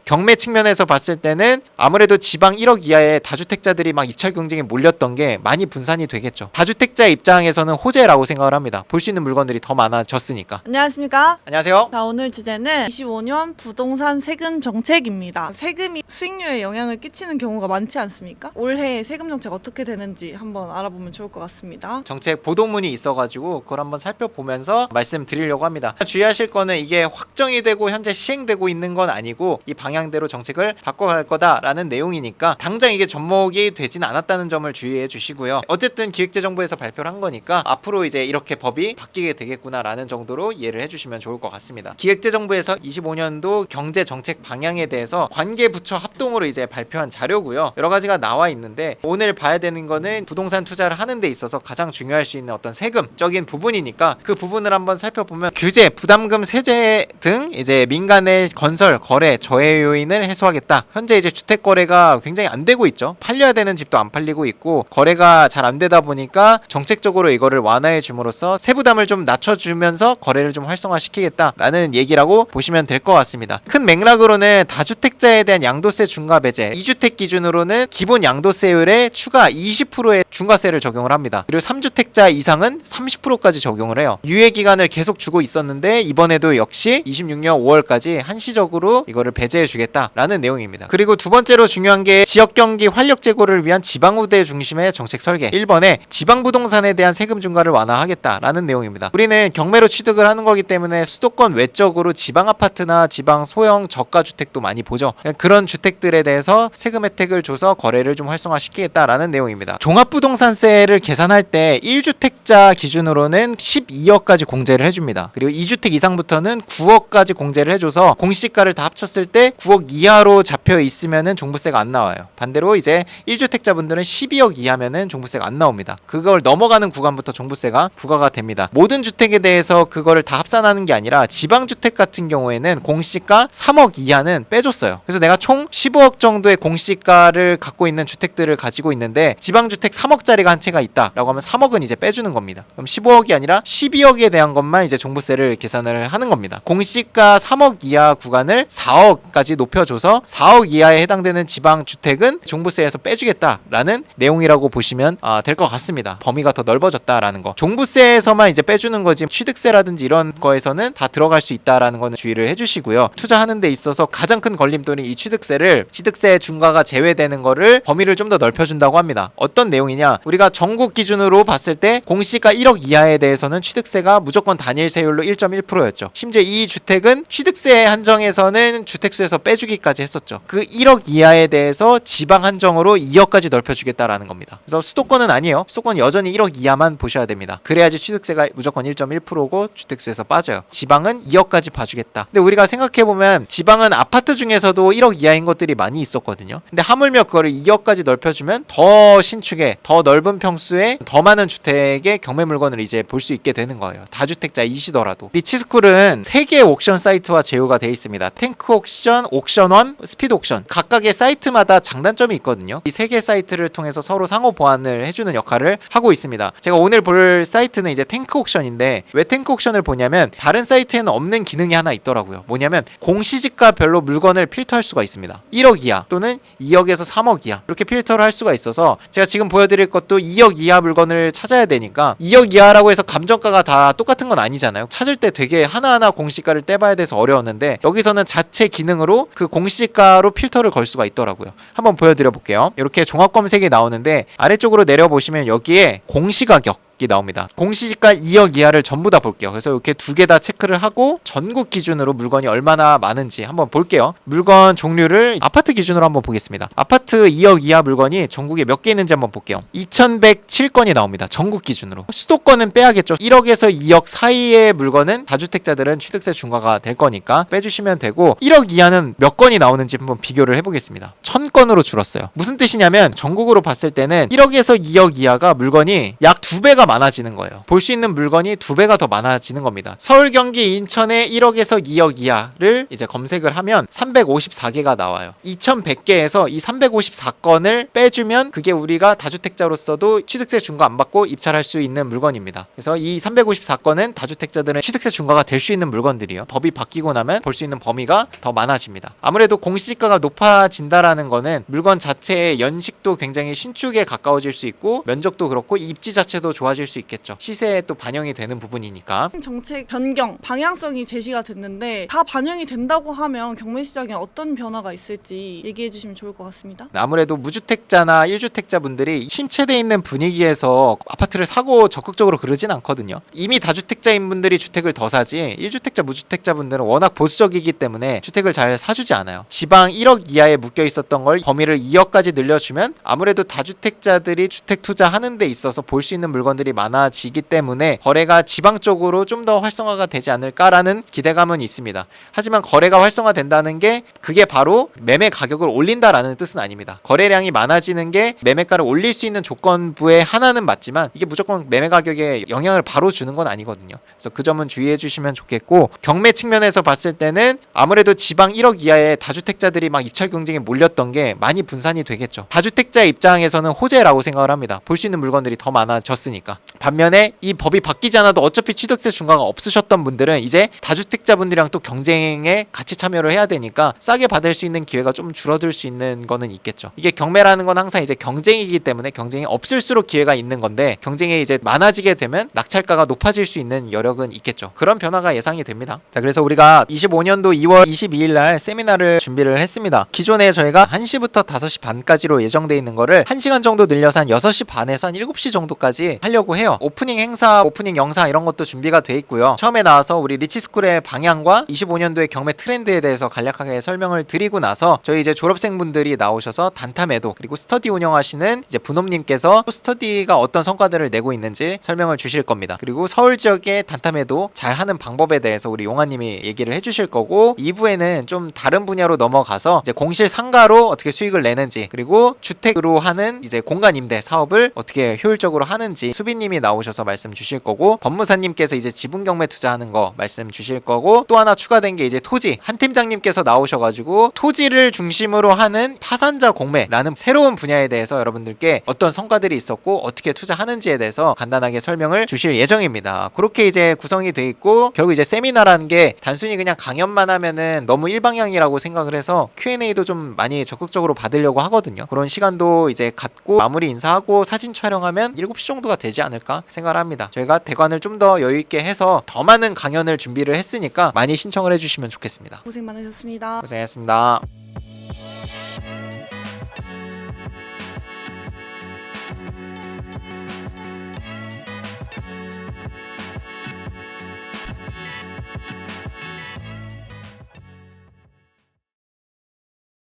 경매 측면에서 봤을 때는 아무래도 지방 1억 이하의 다주택자들이 막 입찰 경쟁에 몰렸던 게 많이 분산이 되겠죠. 다주택자 입장에서는 호재라고 생각을 합니다. 볼 수 있는 물건들이 더 많아졌으니까. 안녕하십니까? 안녕하세요. 자, 오늘 주제는 25년 부동산 세금 정책입니다. 세금이 수익률에 영향을 끼치는 경우가 많지 않습니까? 올해 세금 정책 어떻게 되는지 한번 알아보면 좋을 것 같습니다. 정책 보도문이 있어가지고 그걸 한번 살펴보면서 말씀드리려고 합니다. 주의하실 거는 이게 확정이 되고 현재 시행되고 있는 건 아니고 이 방향대로 정책을 바꿔갈 거다라는 내용이니까 당장 이게 접목이 되진 않았다는 점을 주의해 주시고요. 어쨌든 기획재정부에서 발표를 한 거니까 앞으로 이제 이렇게 법이 바뀌게 되겠구나라는 정도로 이해를 해주시면 좋을 것 같습니다. 기획재정부에서 25년도 경제정책 방향에 대해서 관계부처 합동으로 이제 발표한 자료고요. 여러 가지가 나와 있는데 오늘 봐야 되는 거는 부동산 투자를 하는 데 있어서 가장 중요할 수 있는 어떤 세금적인 부분이니까 그 부분을 한번 살펴보면 규제, 부담금, 세제 등 이제 민간의 건설, 거래, 저해 요인을 해소하겠다. 현재 이제 주택 거래가 굉장히 안 되고 있죠. 팔려야 되는 집도 안 팔리고 있고 거래가 잘 안 되다 보니까 정책적으로 이거를 완화해 줌으로써 세부담을 좀 낮춰주면서 거래를 좀 활성화시키겠다라는 얘기라고 보시면 될 것 같습니다. 큰 맥락으로는 다주택자에 대한 양도세 중과 배제, 2주택 기준으로는 기본 양도세율에 추가 20%의 중과세를 적용을 합니다. 그리고 3주택자 이상은 30%까지 적용을 해요. 유예 기간을 계속 주고 있었는데 이번에도 역시 26년 5월까지 한시적으로 이거를 배제해 주겠다라는 내용입니다. 그리고 두 번째로 중요한 게 지역 경기 활력 제고를 위한 지방우대 중심의 정책 설계. 1번에 지방 부동산에 대한 세금 중과를 완화하겠다라는 내용입니다. 우리는 경매로 취득을 하는 거기 때문에 수도권 외적으로 지방 아파트나 지방 소형 저가 주택도 많이 보죠. 그런 주택들에 대해서 세금 혜택을 줘서 거래를 좀 활성화시키겠다라는 내용입니다. 종합부동산세를 계산할 때 1주택자 기준으로는 12억까지 공제를 해줍니다. 그리고 2주택 이상부터는 9억까지 공제를 해줘서 공시지가를 다 합쳤을 때 9억 이하로 잡혀 있으면은 종부세가 안 나와요. 반대로 이제 1주택자분들은 12억 이하면은 종부세가 안 나옵니다. 그걸 넘어가는 구간부터 종부세가 부과가 됩니다. 모든 주택에 대해서 그거를 다 합산하는 게 아니라 지방주택 같은 경우에는 공시가 3억 이하는 빼줬어요. 그래서 내가 총 15억 정도의 공시가를 갖고 있는 주택들을 가지고 있는데 지방주택 3억짜리가 한 채가 있다라고 하면 3억은 이제 빼주는 겁니다. 그럼 15억이 아니라 12억에 대한 것만 이제 종부세를 계산을 하는 겁니다. 공시가 3억 이하 구간을 4억까지 높여줘서 4억 이하에 해당되는 지방주택은 종부세에서 빼주겠다라는 내용이라고 보시면 될 것 같습니다. 범위가 더 넓어졌다라는 거. 종부세에서만 이제 빼주는 거지 취득세라든지 이런 거에서는 다 들어갈 수 있다라는 거는 주의를 해주시고요. 투자하는 데 있어서 가장 큰 걸림돌이 이 취득세 중과가 제외되는 거를 범위를 좀 더 넓혀준다고 합니다. 어떤 내용이냐? 우리가 전국 기준으로 봤을 때 공시가 1억 이하에 대해서는 취득세가 무조건 단일 세율로 1.1%였죠. 심지어 이 주택은 취득세 한정에서는 주택수에서 빼주기까지 했었죠. 그 1억 이하에 대해서 지방 한정으로 2억까지 넓혀주겠다라는 겁니다. 그래서 수도권은 아니에요. 수도권 여전히 1억 이하만 보셔야 됩니다. 그래야지 취득세가 무조건 1.1%고 주택수에서 빠져요. 지방은 2억까지 봐주겠다. 근데 우리가 생각해보면 지방은 아파트 중에서도 1억 이하인 것들이 많이 있었거든요. 근데 하물며 그거를 2억까지 넓혀주면 더 신축에 더 넓은 평수에 더 많은 주택의 경매 물건을 이제 볼 수 있게 되는 거예요. 다주택자이시더라도. 리치스쿨은 3개의 옥션 사이트와 제휴가 되어 있습니다. 탱크 옥션, 옥션원, 스피드 옥션. 각각의 사이트마다 장단점이 있거든요. 이 3개 사이트를 통해서 서로 상호 보완을 해주는 역할을 하고 있습니다. 제가 오늘 볼 사이트는 이제 탱크 옥션인데 왜 탱크 옥션을 보냐면 다른 사이트에는 없는 기능이 하나 있더라고요. 뭐냐면 공시지가별로 물건을 필터할 수가 있습니다. 1억 이하 또는 2억에서 3억 이하 이렇게 필터를 할 수가 있어서 제가 지금 보여드릴 것도 2억 이하 물건을 찾아야 되니까 2억 이하라고 해서 감정가가 다 똑같은 건 아니잖아요. 찾을 때 되게 하나하나 공시가를 떼봐야 돼서 어려웠는데 여기서는 자체 기능으로 그 공시가로 필터를 걸 수가 있더라고요. 한번 보여드려 볼게요. 이렇게 종합검색이 나오는데 아래쪽으로 내려보시면 여기에 공시가격 나옵니다. 공시지가 2억 이하를 전부 다 볼게요. 그래서 이렇게 두 개 다 체크를 하고 전국 기준으로 물건이 얼마나 많은지 한번 볼게요. 물건 종류를 아파트 기준으로 한번 보겠습니다. 아파트 2억 이하 물건이 전국에 몇 개 있는지 한번 볼게요. 2107건이 나옵니다. 전국 기준으로. 수도권은 빼야겠죠. 1억에서 2억 사이의 물건은 다주택자들은 취득세 중과가 될 거니까 빼주시면 되고 1억 이하는 몇 건이 나오는지 한번 비교를 해보겠습니다. 1000건으로 줄었어요. 무슨 뜻이냐면 전국으로 봤을 때는 1억에서 2억 이하가 물건이 약 2배가 많아지는 거예요. 볼 수 있는 물건이 2배가 더 많아지는 겁니다. 서울, 경기, 인천에 1억에서 2억 이하를 이제 검색을 하면 354개가 나와요. 2100개에서 이 354건을 빼주면 그게 우리가 다주택자로서도 취득세 중과 안 받고 입찰할 수 있는 물건입니다. 그래서 이 354건은 다주택자들은 취득세 중과가 될 수 있는 물건들이요. 법이 바뀌고 나면 볼 수 있는 범위가 더 많아집니다. 아무래도 공시지가가 높아진다라는 거는 물건 자체의 연식도 굉장히 신축에 가까워질 수 있고 면적도 그렇고 입지 자체도 좋아질 수 있겠죠. 시세에 또 반영이 되는 부분이니까. 정책 변경, 방향성이 제시가 됐는데 다 반영이 된다고 하면 경매 시장에 어떤 변화가 있을지 얘기해 주시면 좋을 것 같습니다. 아무래도 무주택자나 1주택자 분들이 침체되어 있는 분위기에서 아파트를 사고 적극적으로 그러진 않거든요. 이미 다주택자인 분들이 주택을 더 사지 1주택자, 무주택자 분들은 워낙 보수적이기 때문에 주택을 잘 사주지 않아요. 지방 1억 이하에 묶여 있었던 걸 범위를 2억까지 늘려주면 아무래도 다주택자들이 주택 투자하는 데 있어서 볼 수 있는 물건들이 많아지기 때문에 거래가 지방 쪽으로 좀 더 활성화가 되지 않을까라는 기대감은 있습니다. 하지만 거래가 활성화된다는 게 그게 바로 매매 가격을 올린다라는 뜻은 아닙니다. 거래량이 많아지는 게 매매가를 올릴 수 있는 조건부의 하나는 맞지만 이게 무조건 매매 가격에 영향을 바로 주는 건 아니거든요. 그래서 그 점은 주의해 주시면 좋겠고, 경매 측면에서 봤을 때는 아무래도 지방 1억 이하의 다주택자들이 막 입찰 경쟁에 몰렸던 게 많이 분산이 되겠죠. 다주택자 입장에서는 호재라고 생각을 합니다. 볼 수 있는 물건들이 더 많아졌으니까. 반면에 이 법이 바뀌지 않아도 어차피 취득세 중과가 없으셨던 분들은 이제 다주택자분들이랑 또 경쟁에 같이 참여를 해야 되니까 싸게 받을 수 있는 기회가 좀 줄어들 수 있는 거는 있겠죠. 이게 경매라는 건 항상 이제 경쟁이기 때문에 경쟁이 없을수록 기회가 있는 건데, 경쟁이 이제 많아지게 되면 낙찰가가 높아질 수 있는 여력은 있겠죠. 그런 변화가 예상이 됩니다. 자, 그래서 우리가 25년도 2월 22일 날 세미나를 준비를 했습니다. 기존에 저희가 1시부터 5시 반까지로 예정돼 있는 거를 1시간 정도 늘려서 한 6시 반에서 한 7시 정도까지 하려고 해요. 오프닝 행사, 오프닝 영상 이런 것도 준비가 돼 있고요. 처음에 나와서 우리 리치스쿨의 방향과 25년도의 경매 트렌드에 대해서 간략하게 설명을 드리고 나서 저희 이제 졸업생분들이 나오셔서 단타 매도 그리고 스터디 운영하시는 이제 분홈님께서 스터디가 어떤 성과들을 내고 있는지 설명을 주실 겁니다. 그리고 서울 지역의 단타 매도 잘 하는 방법에 대해서 우리 용환님이 얘기를 해주실 거고, 2부에는 좀 다른 분야로 넘어가서 이제 공실 상가로 어떻게 수익을 내는지, 그리고 주택으로 하는 이제 공간 임대 사업을 어떻게 효율적으로 하는지 수빈님이 나오셔서 말씀 주실 거고, 법무사님께서 이제 지분 경매 투자하는 거 말씀 주실 거고, 또 하나 추가된 게 이제 토지 한 팀장님께서 나오셔가지고 토지를 중심으로 하는 파산자 공매라는 새로운 분야에 대해서 여러분들께 어떤 성과들이 있었고 어떻게 투자하는지에 대해서 간단하게 설명을 주실 예정입니다. 그렇게 이제 구성이 돼 있고, 결국 이제 세미나라는 게 단순히 그냥 강연만 하면은 너무 일방향이라고 생각을 해서 Q&A도 좀 많이 적극적으로 받으려고 하거든요. 그런 시간도 이제 갖고 마무리 인사하고 사진 촬영하면 7시 정도가 되지 않을까 생각을 합니다. 저희가 대관을 좀 더 여유있게 해서 더 많은 강연을 준비를 했으니까 많이 신청을 해주시면 좋겠습니다. 고생 많으셨습니다. 고생했습니다.